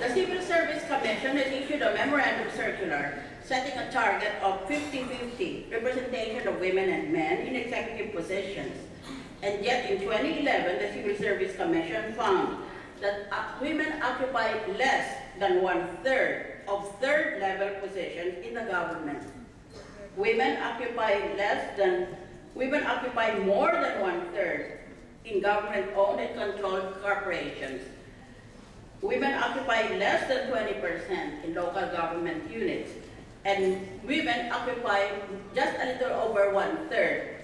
The Civil Service Commission has issued a memorandum circular setting a target of 50-50 representation of women and men in executive positions. And yet in 2011, the Civil Service Commission found that women occupy less than 1/3 of third-level positions in the government. Women occupy more than 1/3 in government-owned and controlled corporations. Women occupy less than 20% in local government units, and women occupy just a little over 1/3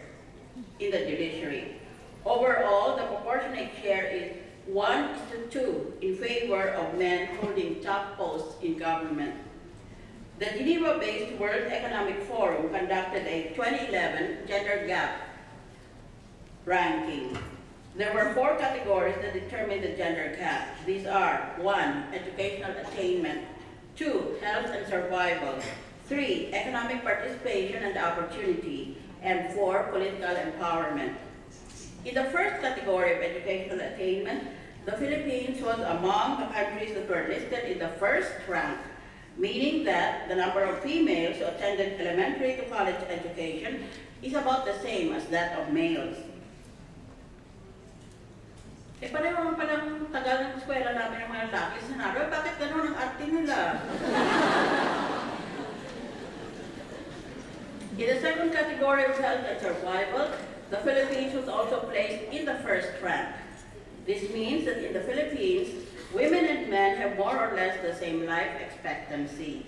in the judiciary. Overall, the proportionate share is 1:2 in favor of men holding top posts in government. The Geneva-based World Economic Forum conducted a 2011 gender gap ranking. There were 4 categories that determined the gender gap. These are 1, educational attainment, 2, health and survival, 3, economic participation and opportunity, and 4, political empowerment. In the first category of educational attainment, the Philippines was among the countries that were listed in the first rank, meaning that the number of females who attended elementary to college education is about the same as that of males. Pareho naman palang tagal ng eskwela namin ng mga lalaki sa Naro, bakit gano'n ang arte nila? In the second category of health and survival, the Philippines was also placed in the first rank. This means that in the Philippines, women and men have more or less the same life expectancy,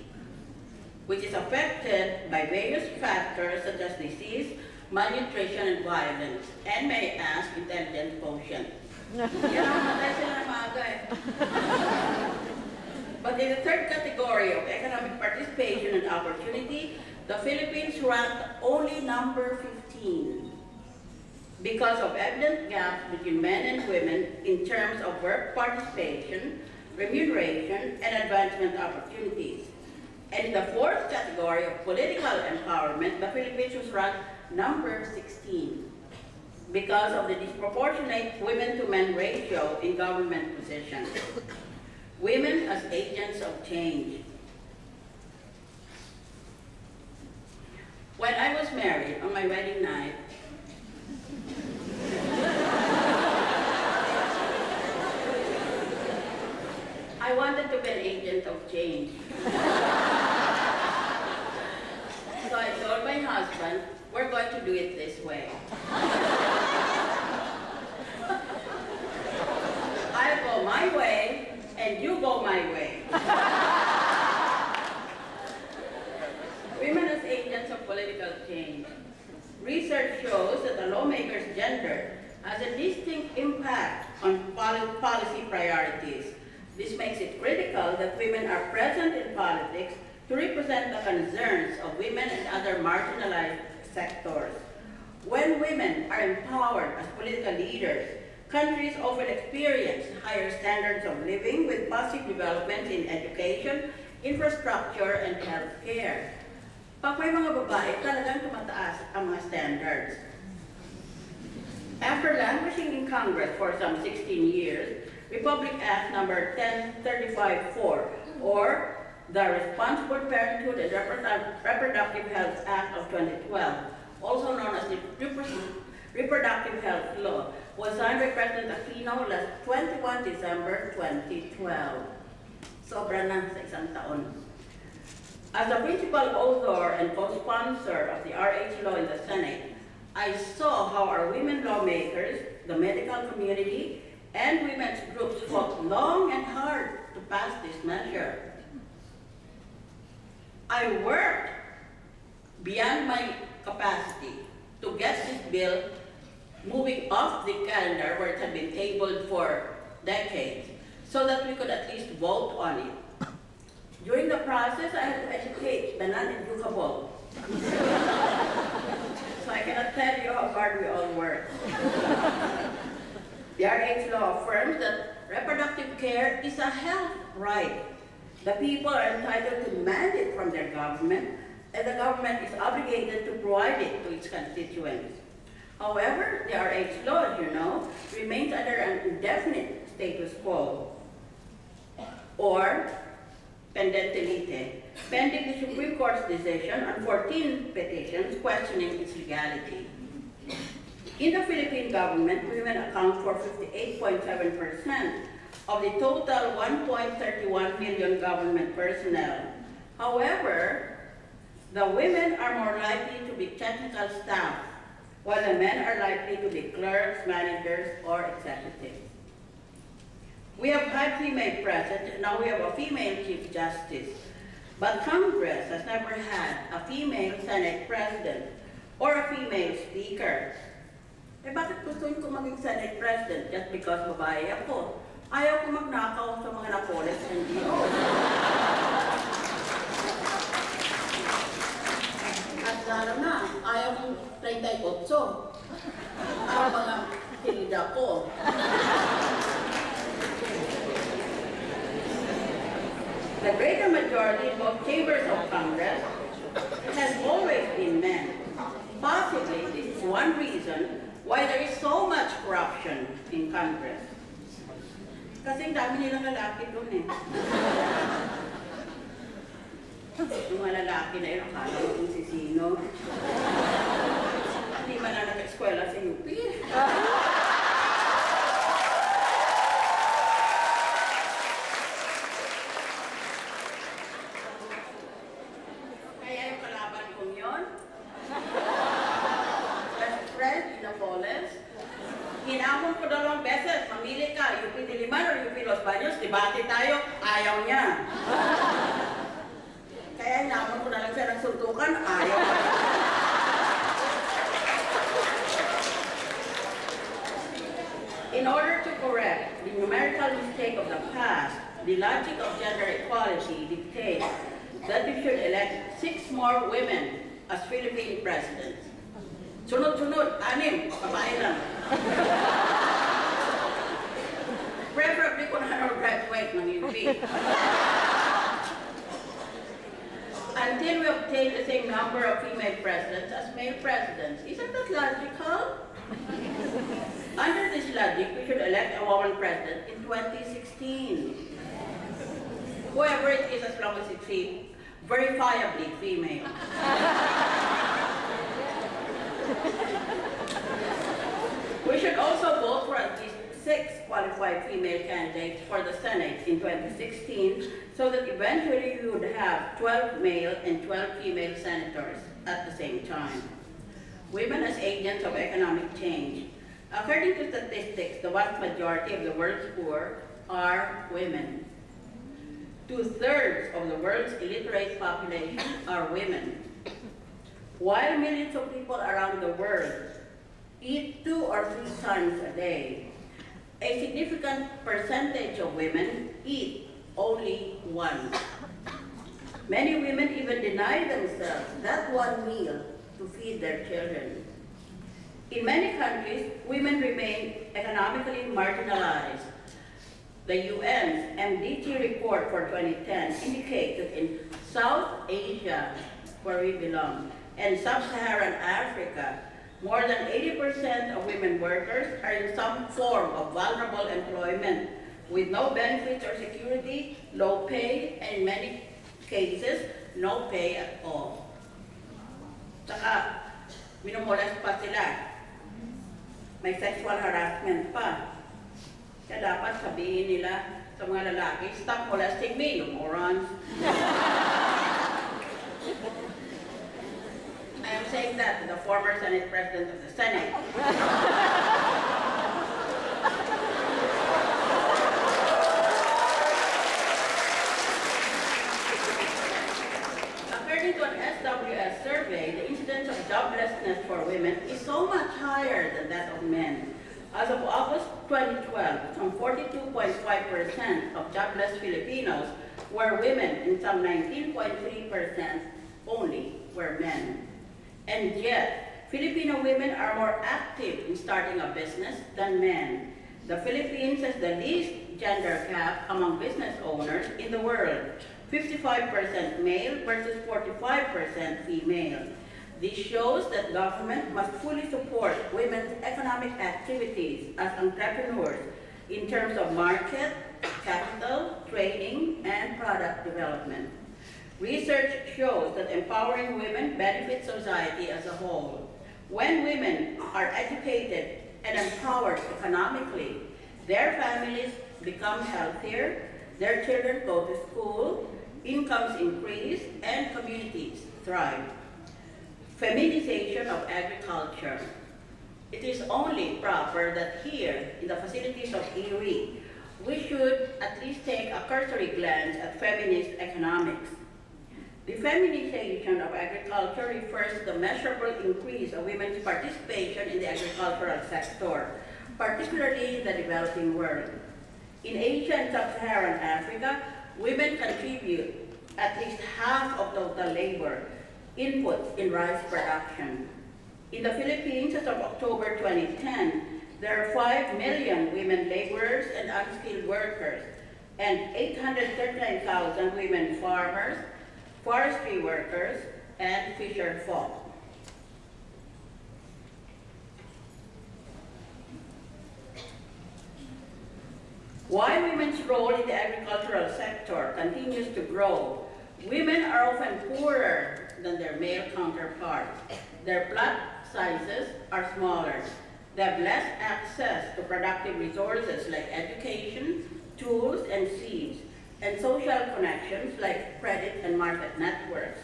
which is affected by various factors such as disease, malnutrition, and violence, and may I ask, intelligence quotient. Yan ang matay sila ng maaga eh. But in the third category of economic participation and opportunity, the Philippines ranked only number 15 because of evident gaps between men and women in terms of work participation, remuneration, and advancement opportunities. And in the fourth category of political empowerment, the Philippines was ranked number 16 because of the disproportionate women-to-men ratio in government positions. Women as agents of change. When I was married on my wedding night, I wanted to be an agent of change. So I told my husband, we're going to do it this way. I go my way, and you go my way. Women as agents of political change. Research shows that the lawmaker's gender has a distinct impact on policy priorities. This makes it critical that women are present in politics to represent the concerns of women and other marginalized sectors. When women are empowered as political leaders, countries often experience higher standards of living with positive development in education, infrastructure, and health care. Pag may mga babae, talagang tumataas ang mga standards. After languishing in Congress for some 16 years, Republic Act No. 1035-4, or the Responsible Parenthood and Reproductive Health Act of 2012, also known as the Reproductive Health Law, was signed by President Aquino last 21 December 2012. Sobra na sa isang taon. As the principal author and co-sponsor of the RH law in the Senate, I saw how our women lawmakers, the medical community, and women's groups fought long and hard to pass this measure. I worked beyond my capacity to get this bill moving off the calendar where it had been tabled for decades so that we could at least vote on it. During the process, I had to educate the non-educable. So I cannot tell you how hard we all worked. The RH law affirms that reproductive care is a health right. The people are entitled to demand it from their government, and the government is obligated to provide it to its constituents. However, the RH law, as you know, remains under an indefinite status quo. or pendente lite, pending the Supreme Court's decision on 14 petitions questioning its legality. In the Philippine government, women account for 58.7% of the total 1.31 million government personnel. However, the women are more likely to be technical staff, while the men are likely to be clerks, managers, or executives. We have had female president, and now we have a female chief justice. But Congress has never had a female Senate president or a female speaker. Eh bakit gusto ko maging Senate president? Just because babae ako. Ayaw ko magnakaw sa mga Napoles NGOs. At lalo na, ayaw kong 38 ang mga hinida ko. The greater majority in both chambers of Congress has always been men. Possibly, this is one reason why there is so much corruption in Congress. Kasi ang dami nilang lalaki doon eh. Yung mga lalaki na yun, akala mo kung si sino. Hindi man na nag-eskwela sa UP. Kaya yung kalaban kong yun, best friend, Napoles, hinamon ko 2 beses, mamili ka, UP Diliman o UP Los Baños, debate tayo, ayaw niya. Kaya hinamon ko na lang siya ng suntukan, ayaw pa. In order to correct the numerical mistake of the past, the logic of gender equality dictates that we should elect 6 more women as Philippine presidents. Sunod-sunod, 6, babae lang. Preferably kung ano graduate ng UP. Until we obtain the same number of female presidents as male presidents. Isn't that logical? Under this logic, we should elect a woman president in 2016. Whoever it is, as long as it's verifiably female. We should also vote for at least 6 qualified female candidates for the Senate in 2016, so that eventually we would have 12 male and 12 female senators at the same time. Women as agents of economic change. According to statistics, the vast majority of the world's poor are women. 2/3 of the world's illiterate population are women. While millions of people around the world eat 2 or 3 times a day, a significant percentage of women eat only once. Many women even deny themselves that one meal to feed their children. In many countries, women remain economically marginalized. The UN's MDT report for 2010 indicates that in South Asia, where we belong, and Sub-Saharan Africa, more than 80% of women workers are in some form of vulnerable employment with no benefits or security, low pay, and in many cases, no pay at all. Saka, minumolest pa sila. May sexual harassment pa. Kaya dapat sabihin nila sa mga lalaki, stop molesting me, you morons. I am saying that to the former Senate President of the Senate. According to an SWS survey, the incidence of joblessness for women is so much higher than that of men. As of August 2012, some 42.5% of jobless Filipinos were women and some 19.3% only were men. And yet, Filipino women are more active in starting a business than men. The Philippines has the least gender gap among business owners in the world, 55% male versus 45% female. This shows that government must fully support women's economic activities as entrepreneurs in terms of market, capital, training, and product development. Research shows that empowering women benefits society as a whole. When women are educated and empowered economically, their families become healthier, their children go to school, incomes increase, and communities thrive. Feminization of agriculture. It is only proper that here, in the facilities of IRRI, we should at least take a cursory glance at feminist economics. The feminization of agriculture refers to the measurable increase of women's participation in the agricultural sector, particularly in the developing world. In Asia and Sub-Saharan Africa, women contribute at least half of total labor inputs in rice production. In the Philippines, as of October 2010, there are 5 million women laborers and unskilled workers, and 839,000 women farmers, forestry workers, and fisher folk. While women's role in the agricultural sector continues to grow, women are often poorer than their male counterparts. Their plot sizes are smaller. They have less access to productive resources like education, tools and seeds, and social connections like credit and market networks.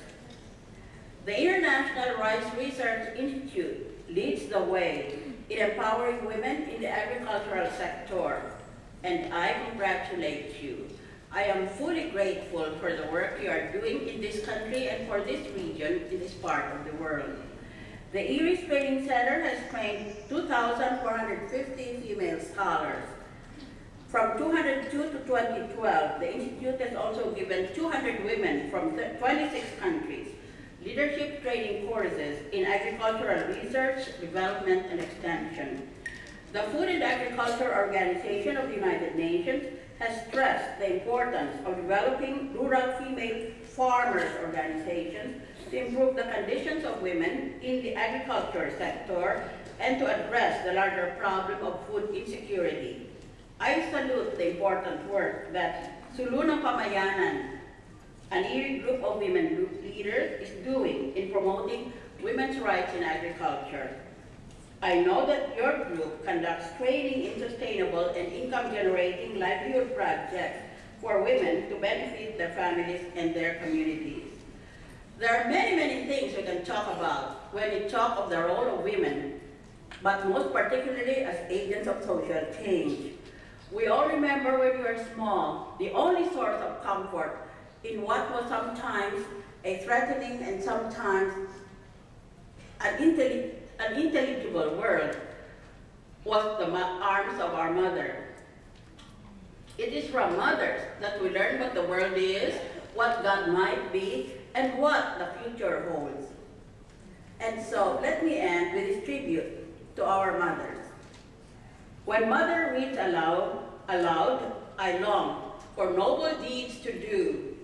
The International Rice Research Institute leads the way in empowering women in the agricultural sector, and I congratulate you. I am fully grateful for the work you are doing in this country and for this region in this part of the world. The IRRI Training Center has trained 2,450 female scholars. From 2002 to 2012, the Institute has also given 200 women from 26 countries leadership training courses in agricultural research, development, and extension. The Food and Agriculture Organization of the United Nations has stressed the importance of developing rural female farmers organizations to improve the conditions of women in the agriculture sector and to address the larger problem of food insecurity. I salute the important work that Sulunang Pamayanan, an IRRI group of women leaders, is doing in promoting women's rights in agriculture. I know that your group conducts training in sustainable and income-generating livelihood projects for women to benefit their families and their communities. There are many, many things we can talk about when we talk of the role of women, but most particularly as agents of social change. We all remember when we were small, the only source of comfort in what was sometimes a threatening and sometimes an intelligible world was the arms of our mother. It is from mothers that we learn what the world is, what God might be, and what the future holds. And so let me end with this tribute to our mothers. When mother reads aloud, I long for noble deeds to do,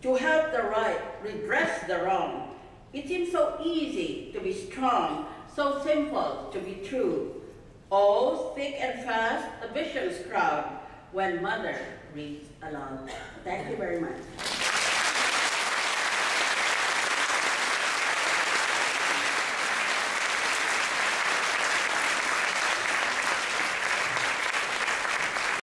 to help the right, redress the wrong. It seems so easy to be strong, so simple to be true. Oh, thick and fast, the visions crowd when mother reads aloud. Thank you very much.